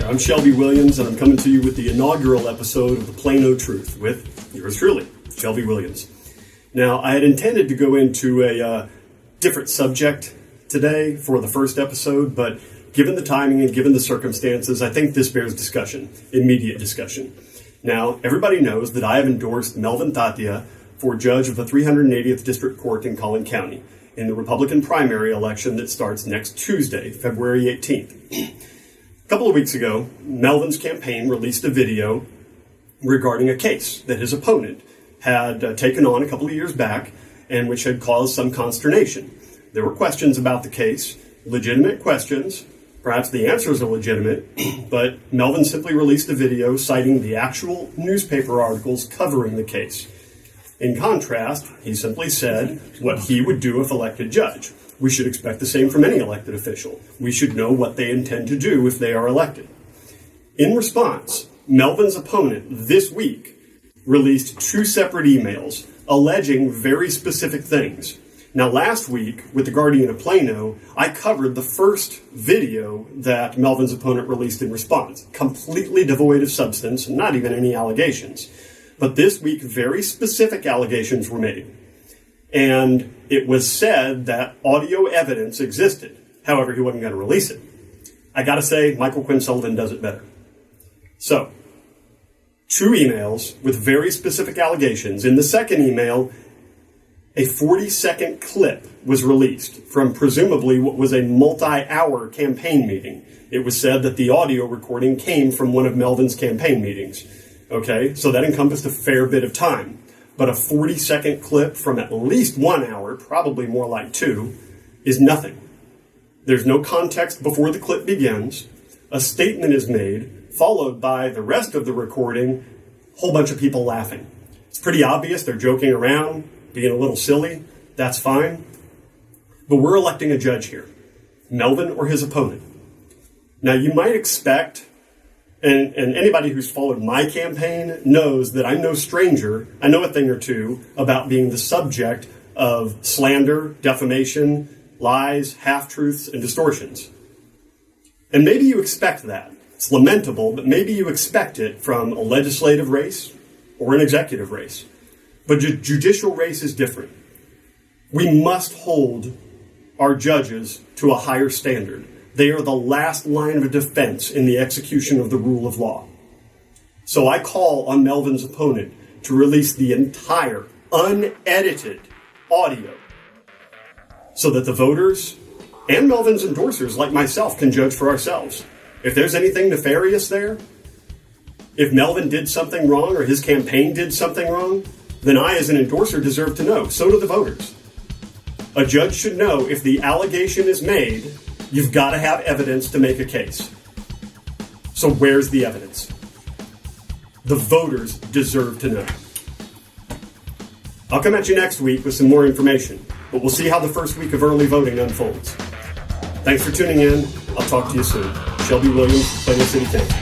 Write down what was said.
there, I'm Shelby Williams, and I'm coming to you with the inaugural episode of the Plano Truth with yours truly, Shelby Williams. Now, I had intended to go into a different subject today for the first episode, but given the timing and given the circumstances, I think this bears discussion, immediate discussion. Now, everybody knows that I have endorsed Melvin Tatia for judge of the 380th District Court in Collin County in the Republican primary election that starts next Tuesday, February 18th. A couple of weeks ago, Melvin's campaign released a video regarding a case that his opponent had taken on a couple of years back and which had caused some consternation. There were questions about the case, legitimate questions. Perhaps the answers are legitimate, but Melvin simply released a video citing the actual newspaper articles covering the case. In contrast, he simply said what he would do if elected judge. We should expect the same from any elected official. We should know what they intend to do if they are elected. In response, Melvin's opponent this week released 2 separate emails alleging very specific things. Now, last week, with the Guardian of Plano, I covered the first video that Melvin's opponent released in response, completely devoid of substance, not even any allegations. But this week, very specific allegations were made. And it was said that audio evidence existed. However, he wasn't going to release it. I got to say, Michael Quinn Sullivan does it better. So, 2 emails with very specific allegations. In the second email, a 40-second clip was released from presumably what was a multi-hour campaign meeting. It was said that the audio recording came from one of Melvin's campaign meetings. Okay, so that encompassed a fair bit of time. But a 40-second clip from at least 1 hour, probably more like 2, is nothing. There's no context before the clip begins. A statement is made, followed by the rest of the recording, a whole bunch of people laughing. It's pretty obvious they're joking around, being a little silly. That's fine. But we're electing a judge here, Melvin or his opponent. Now, you might expect, and anybody who's followed my campaign knows that I'm no stranger. I know a thing or two about being the subject of slander, defamation, lies, half-truths, and distortions. And maybe you expect that. It's lamentable, but maybe you expect it from a legislative race or an executive race. But judicial race is different. We must hold our judges to a higher standard. They are the last line of defense in the execution of the rule of law. So I call on Melvin's opponent to release the entire, unedited audio so that the voters and Melvin's endorsers, like myself, can judge for ourselves. If there's anything nefarious there, if Melvin did something wrong or his campaign did something wrong, then I, as an endorser, deserve to know. So do the voters. A judge should know if the allegation is made, you've got to have evidence to make a case. So where's the evidence? The voters deserve to know. I'll come at you next week with some more information, but we'll see how the first week of early voting unfolds. Thanks for tuning in. I'll talk to you soon. Shelby Williams, Plano City, Tampa.